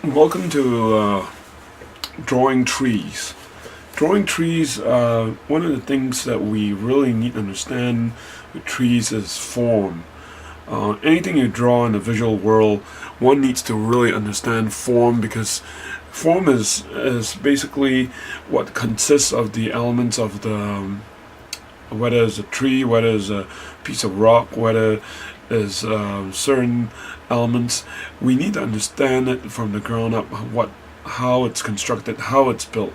Welcome to drawing trees. Drawing trees, one of the things that we really need to understand with trees is form. Anything you draw in the visual world, one needs to really understand form, because form is basically what consists of the elements of the whether it's a tree, whether it's a piece of rock, whether it's certain elements. We need to understand it from the ground up, how it's constructed, how it's built.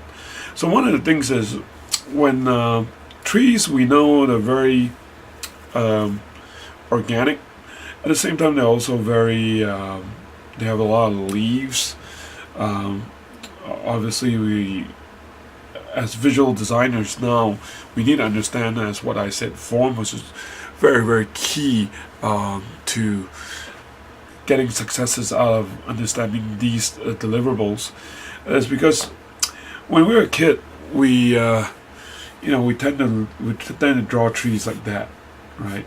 So one of the things is when trees, we know they're very organic. At the same time, they're also very they have a lot of leaves. Obviously, we as visual designers now, we need to understand, as what I said, form, which is very key to getting successes out of understanding these deliverables. Is because when we were a kid, we tend to draw trees like that, right?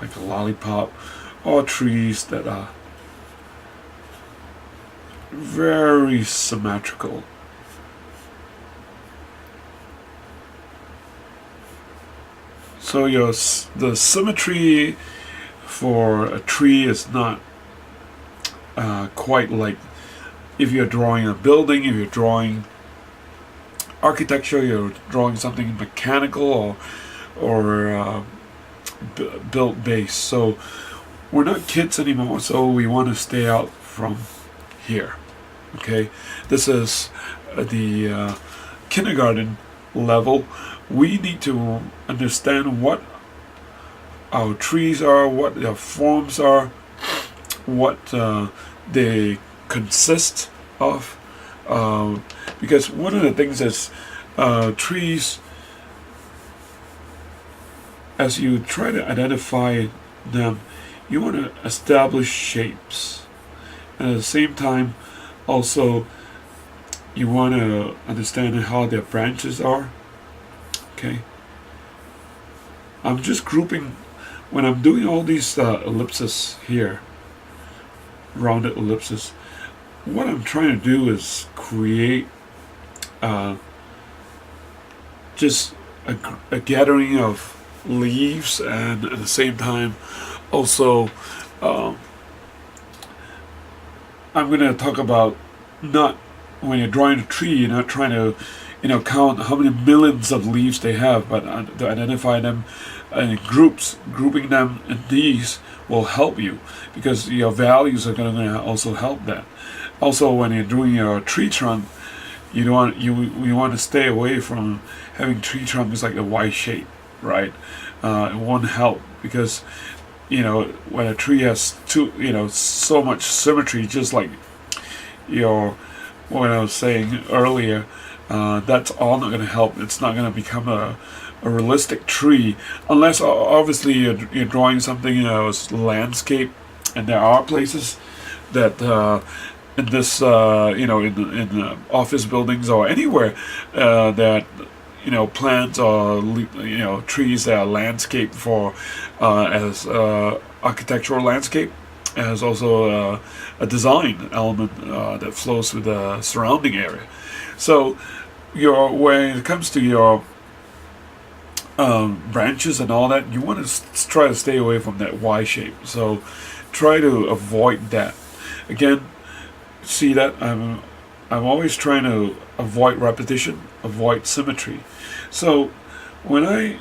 Like a lollipop, or trees that are very symmetrical. So the symmetry for a tree is not quite like if you're drawing a building, if you're drawing architecture, you're drawing something mechanical or built base. So we're not kids anymore, so we want to stay out from here. Okay, this is the kindergarten level. We need to understand what our trees are, what their forms are, what they consist of. Because one of the things is trees, as you try to identify them, you want to establish shapes. And at the same time, also, you want to understand how their branches are. Okay. I'm just grouping, when I'm doing all these ellipses here, rounded ellipses, what I'm trying to do is create just a gathering of leaves, and at the same time also I'm going to talk about, not when you're drawing a tree, you're not trying to count how many millions of leaves they have, but to identify them in groups. Grouping them in these will help you, because your values are going to also help that. Also, when you're doing your tree trunk, you want to stay away from having tree trunks like a Y shape, right? It won't help, because when a tree has so much symmetry, just like what I was saying earlier, that's all not going to help. It's not going to become a realistic tree, unless obviously you're drawing something as landscape. And there are places that in this in office buildings or anywhere that plants or trees that are landscape for as architectural landscape, as also a design element that flows with the surrounding area. So when it comes to your branches and all that, you want to try to stay away from that Y shape. So try to avoid that. Again, see that I'm always trying to avoid repetition, avoid symmetry. So when I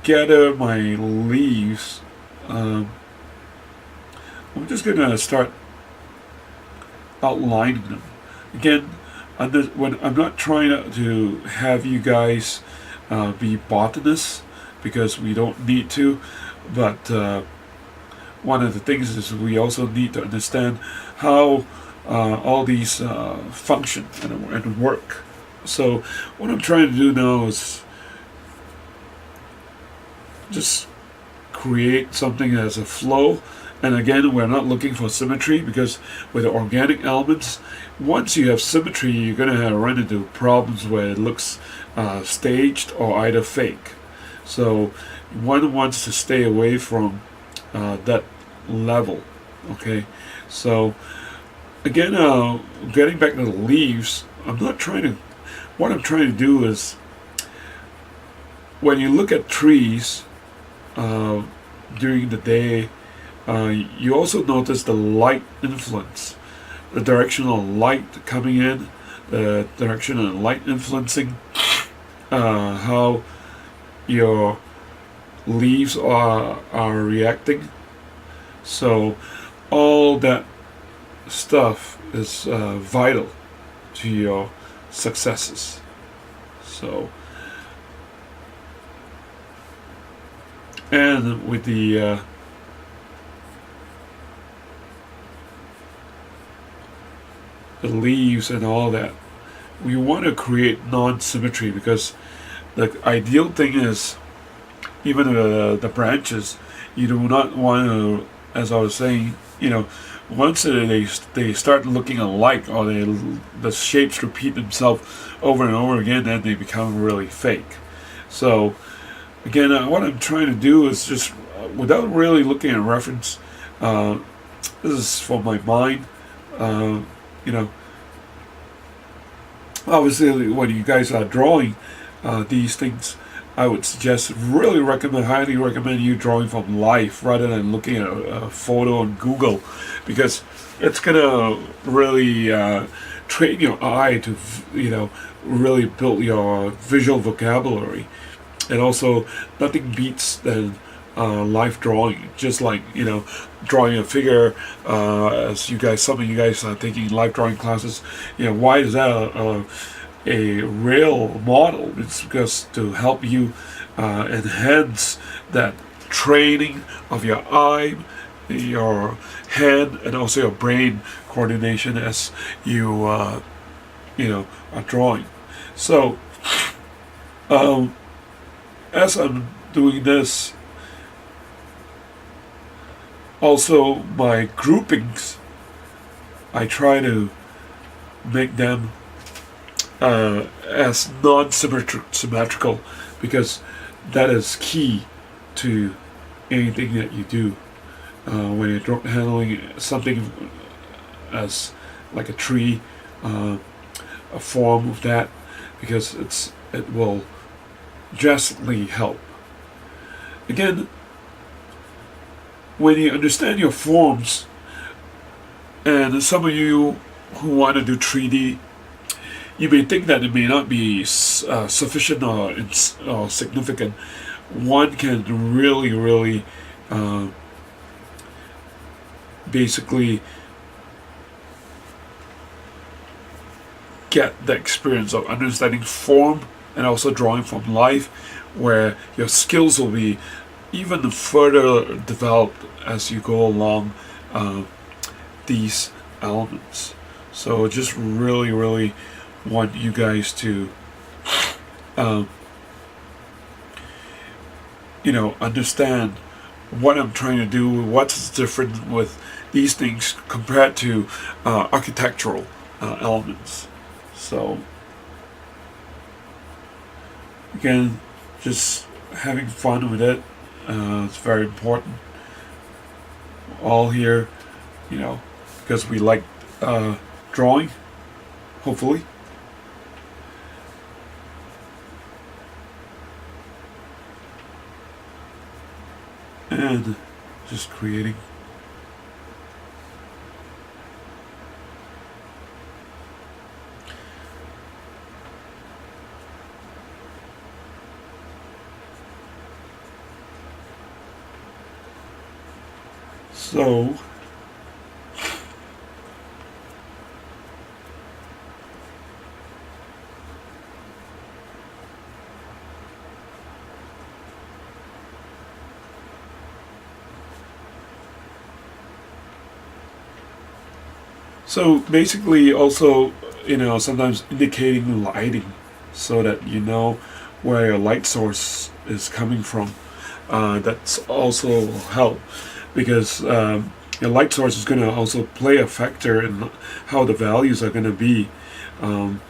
gather my leaves, I'm just going to start outlining them. Again, when I'm not trying to have you guys be botanists, because we don't need to, but one of the things is we also need to understand how all these function and work. So what I'm trying to do now is just create something as a flow. And again, we're not looking for symmetry, because with the organic elements, once you have symmetry, you're going to run into problems where it looks staged or either fake. So one wants to stay away from that level. Okay, so again, getting back to the leaves, what I'm trying to do is, when you look at trees uh, during the day, you also notice the light influence, the direction of light coming in, the direction of light influencing how your leaves are reacting. So all that stuff is vital to your successes. So, and with the leaves and all that, we want to create non-symmetry, because the ideal thing is, even the branches, you do not want to, as I was saying, once they start looking alike, or the shapes repeat themselves over and over again, then they become really fake. So again, what I'm trying to do is just, without really looking at reference, uh, this is for my mind. Uh, you know, Obviously, when you guys are drawing these things, I would suggest, highly recommend you drawing from life rather than looking at a photo on Google, because it's gonna really train your eye to, really build your visual vocabulary. And also, nothing beats than life drawing. Just like, drawing a figure, as some of you guys are taking life drawing classes. Why is that a real model? It's because to help you enhance that training of your eye, your hand, and also your brain coordination as you are drawing. So as I'm doing this, also my groupings, I try to make them as non-symmetrical, because that is key to anything that you do when you're handling something as like a tree, a form of that, because it will drastically help. Again, when you understand your forms, and some of you who want to do 3D, you may think that it may not be sufficient or significant. One can really basically get the experience of understanding form and also drawing from life, where your skills will be even further developed as you go along these elements. So just really want you guys to understand what I'm trying to do, what's different with these things compared to architectural elements. So again, just having fun with it. It's very important. All here, because we like drawing, hopefully. And just creating. So basically, also, sometimes indicating lighting, so that you know where your light source is coming from. That's also will help, because your light source is going to also play a factor in how the values are going to be. And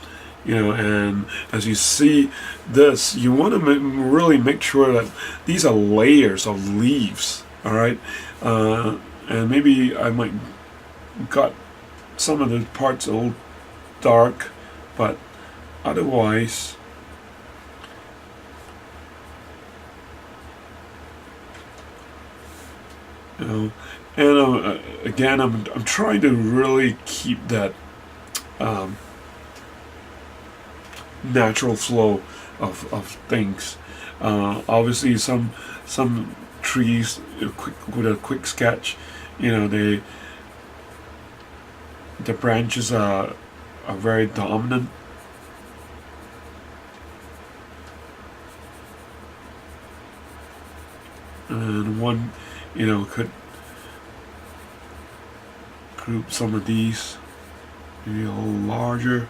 as you see this, you want to really make sure that these are layers of leaves. All right, and maybe I might got some of the parts a little dark, but otherwise, you know. And again, I'm trying to really keep that natural flow of things. Obviously, some trees with a quick sketch, you know, the branches are very dominant. And one, you know, could group some of these maybe a little larger.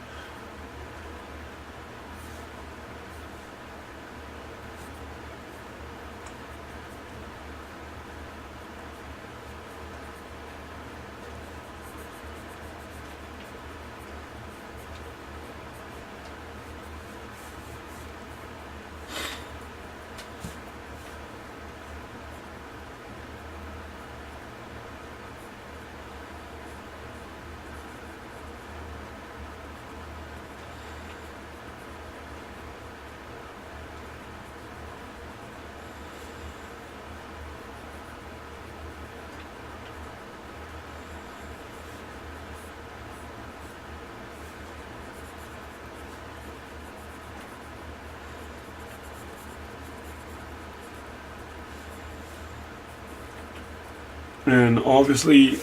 And obviously,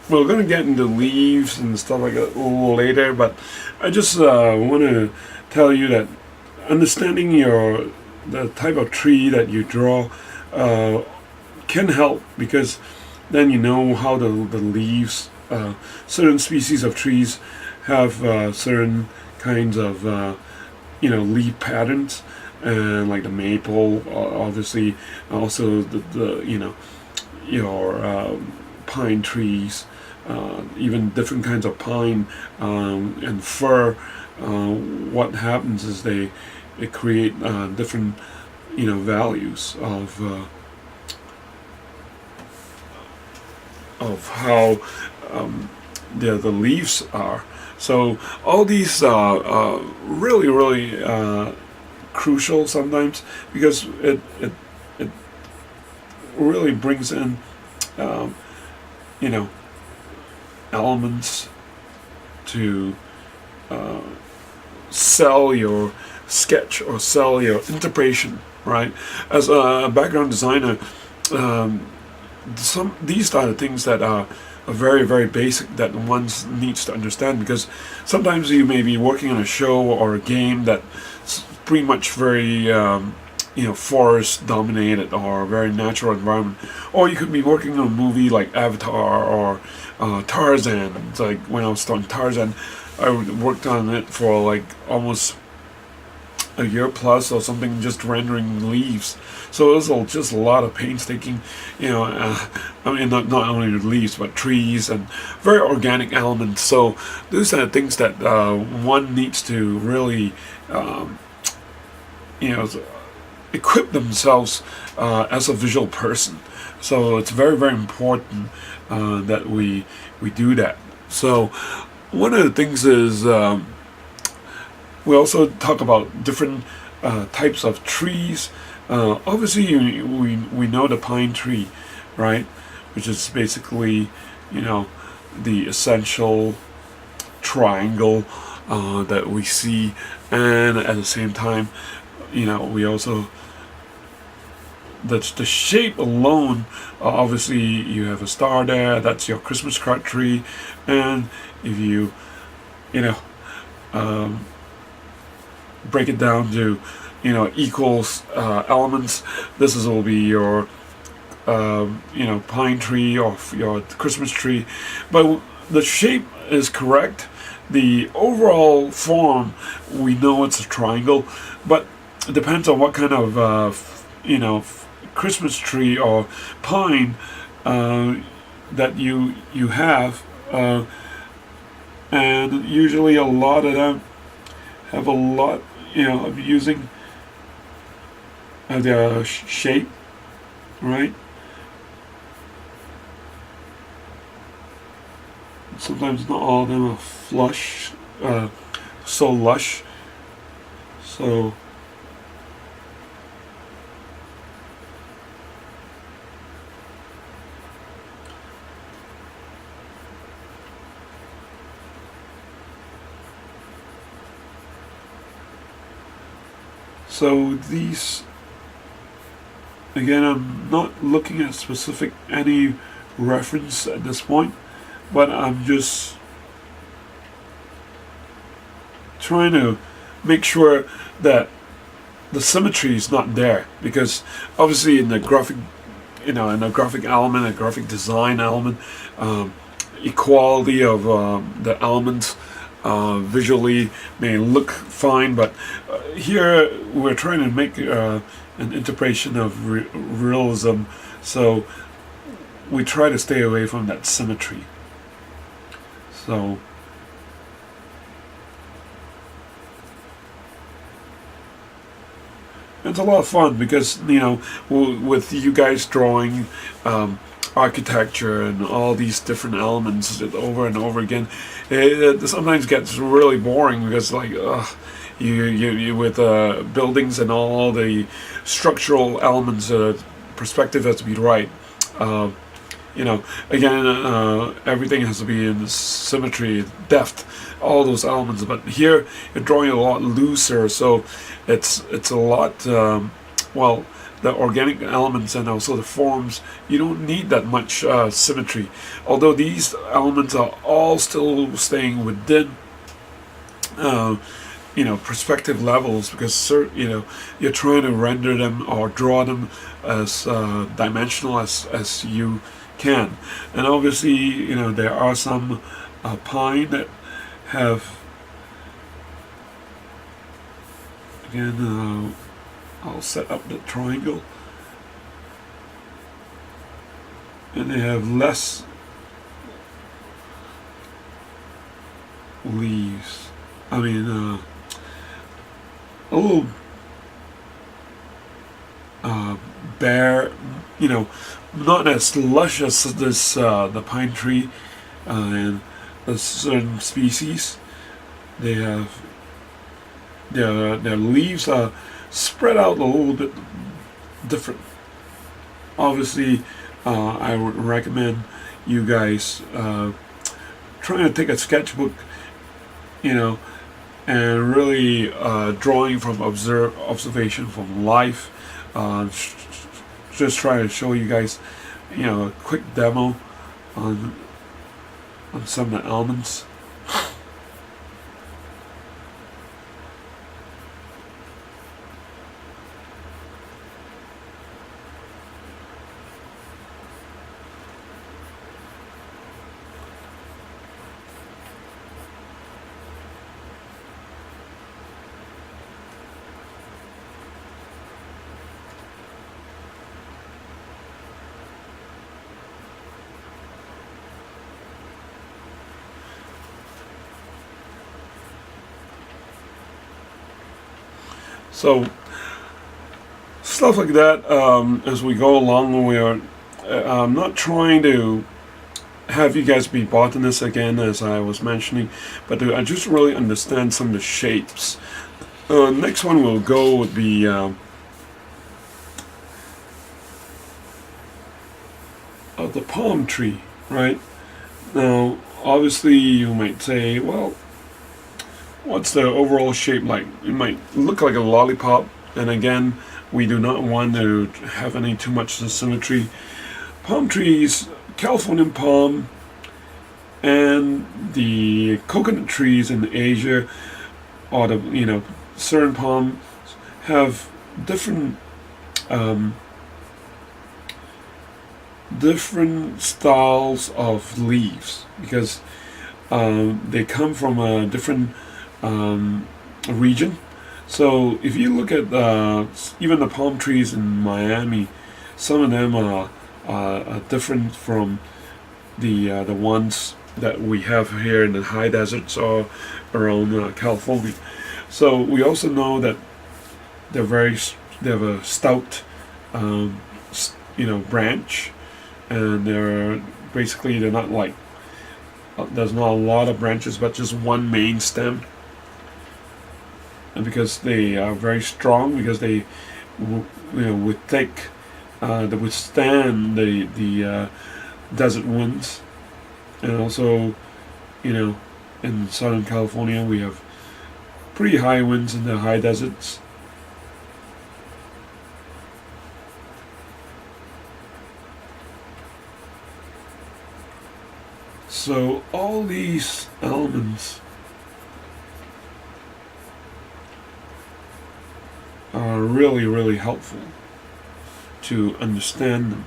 we're going to get into leaves and stuff like that a little later, but I just want to tell you that understanding the type of tree that you draw can help, because then you know how the leaves, certain species of trees have certain kinds of leaf patterns, and like the maple, obviously, also the your pine trees, even different kinds of pine and fir. What happens is they create different values of how the leaves are. So all these are really crucial sometimes, because it really brings in elements to sell your sketch or sell your interpretation, right? As a background designer, these are the things that are very, very basic that one needs to understand, because sometimes you may be working on a show or a game that's pretty much very forest dominated or a very natural environment, or you could be working on a movie like Avatar or Tarzan. It's like when I was on Tarzan, I worked on it for like almost a year plus or something, just rendering leaves. So it was just a lot of painstaking, I mean, not only the leaves, but trees and very organic elements. So those are things that one needs to really, equip themselves as a visual person. So it's very, very important that we do that. So one of the things is we also talk about different types of trees. Obviously, we know the pine tree, right? Which is basically, the essential triangle that we see, and at the same time, we also, that's the shape alone. Obviously, you have a star there. That's your Christmas card tree, and if you, break it down to, equals elements, will be your, pine tree or your Christmas tree. But the shape is correct. The overall form, we know it's a triangle, but it depends on what kind of, Christmas tree or pine that you have, and usually a lot of them have a lot, of using the shape, right? sometimes not all of them are flush, so lush. So these, again, I'm not looking at specific any reference at this point, but I'm just trying to make sure that the symmetry is not there, because obviously in the graphic, in a graphic element, a graphic design element, equality of the elements visually may look fine, but here we're trying to make an interpretation of realism, so we try to stay away from that symmetry. So it's a lot of fun because, with you guys drawing architecture and all these different elements over and over again, it sometimes gets really boring because, like, you with buildings and all the structural elements, perspective has to be right. Again, everything has to be in symmetry, depth, all those elements. But here, you're drawing a lot looser, so it's a lot. Well, the organic elements and also the forms, you don't need that much symmetry. Although these elements are all still staying within, perspective levels, because you're trying to render them or draw them as dimensional as you can. And obviously, there are some pine that have, again, I'll set up the triangle, and they have less leaves. I mean, a little bare, not as lush as this the pine tree and a certain species. They have their leaves are spread out a little bit different. Obviously, I would recommend you guys trying to take a sketchbook, and really drawing from observation from life. Just trying to show you guys, a quick demo on some of the elements. So stuff like that, as we go along, we are I'm not trying to have you guys be botanists again, as I was mentioning, but I just really understand some of the shapes. Next one we'll go would be of the palm tree, right? Now, obviously, you might say, well, what's the overall shape like? It might look like a lollipop, and again, we do not want to have any too much symmetry. Palm trees, Californian palm, and the coconut trees in Asia, or the certain palms have different different styles of leaves, because they come from a different region. So if you look at even the palm trees in Miami, some of them are different from the ones that we have here in the high deserts or around California. So we also know that they have a stout branch, and they're not like there's not a lot of branches, but just one main stem. And because they are very strong, because they, with thick, they withstand the desert winds, and also, in Southern California we have pretty high winds in the high deserts. So all these elements are really, really helpful to understand them.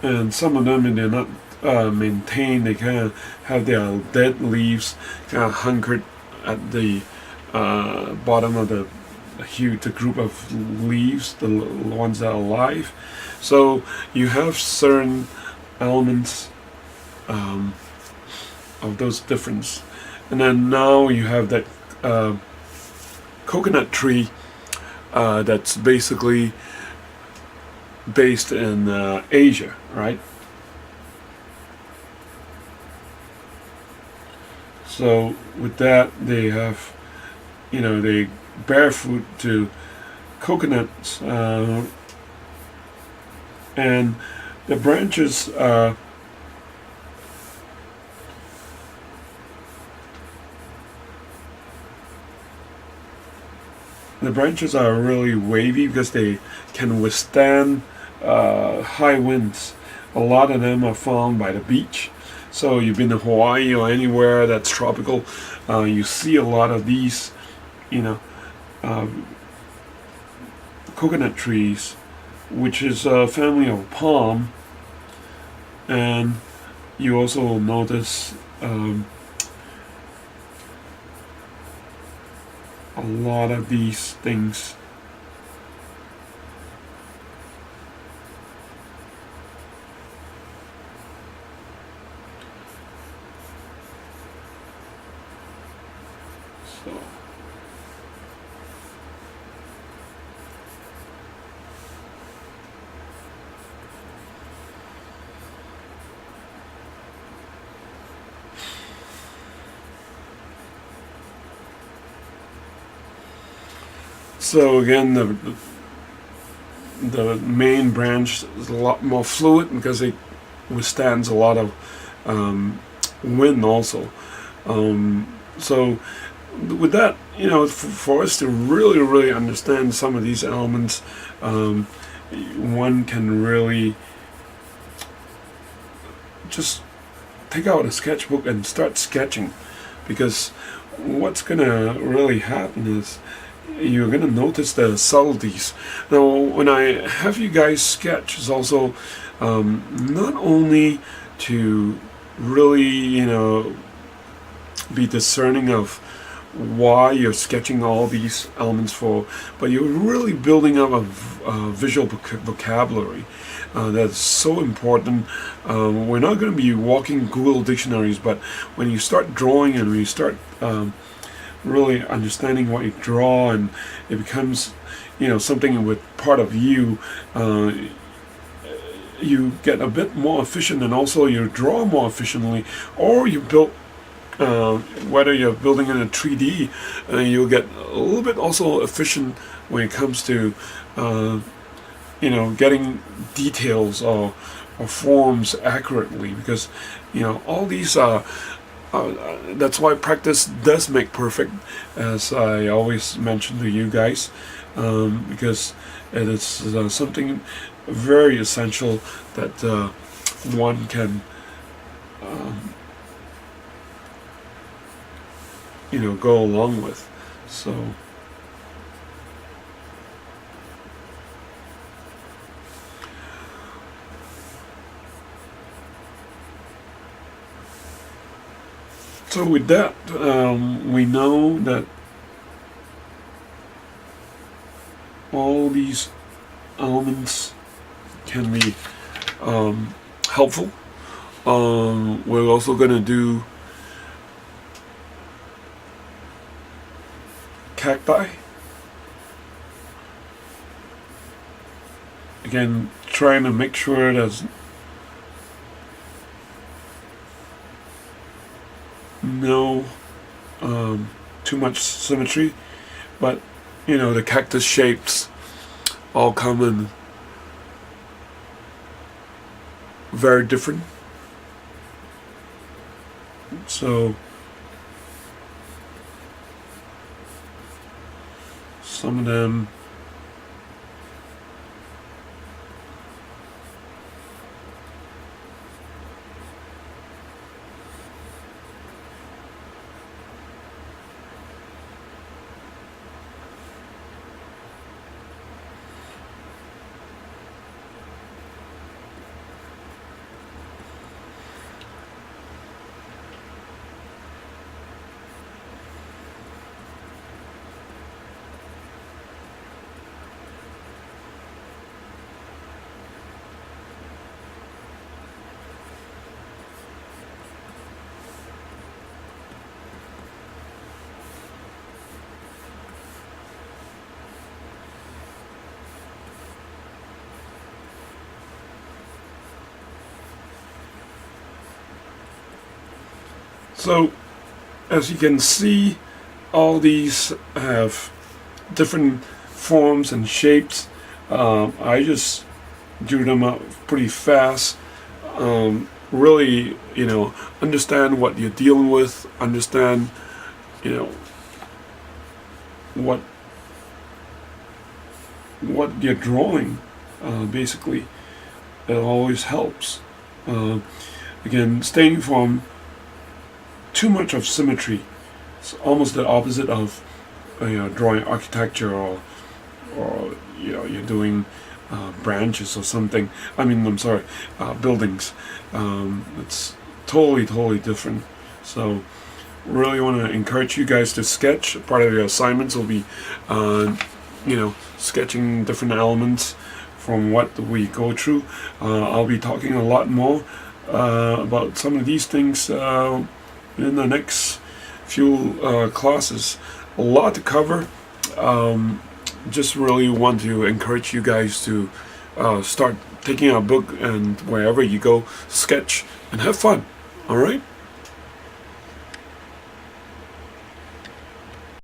And some of them, they're not maintained. They kind of have their dead leaves kind of hunkered at the bottom of the group of leaves, the ones that are alive. So you have certain elements of those difference. And then now you have that coconut tree that's basically based in Asia, right? So with that, they have, they bear fruit to coconuts, and the branches are really wavy because they can withstand high winds. A lot of them are found by the beach. So you've been to Hawaii or anywhere that's tropical, you see a lot of these, coconut trees, which is a family of palm. And you also notice a lot of these things. So again, the main branch is a lot more fluid because it withstands a lot of wind also. So with that, for us to really, really understand some of these elements, one can really just take out a sketchbook and start sketching, because what's gonna really happen is you're gonna notice the subtleties. Now, when I have you guys sketch, is also not only to really, be discerning of why you're sketching all these elements for, but you're really building up a visual vocabulary that's so important. We're not going to be walking Google dictionaries, but when you start drawing and when you start really understanding what you draw, and it becomes something with part of you, you get a bit more efficient, and also you draw more efficiently, or you build whether you're building in a 3D, you'll get a little bit also efficient when it comes to getting details or forms accurately, because all these are that's why practice does make perfect, as I always mention to you guys, because it is something very essential that one can go along with. So with that, we know that all these elements can be helpful. We're also going to do cacti. Again, trying to make sure there's no too much symmetry, but the cactus shapes all come in very different. So some of them So, as you can see, all these have different forms and shapes. I just drew them up pretty fast. Really, understand what you're dealing with, understand, what you're drawing, basically. It always helps. Again, staying from too much of symmetry. It's almost the opposite of drawing architecture, or you're doing branches or something. I'm sorry, buildings. It's totally different. So really want to encourage you guys to sketch. Part of your assignments will be sketching different elements from what we go through. I'll be talking a lot more about some of these things in the next few classes. A lot to cover. Just really want to encourage you guys to start taking a book, and wherever you go, sketch and have fun. All right.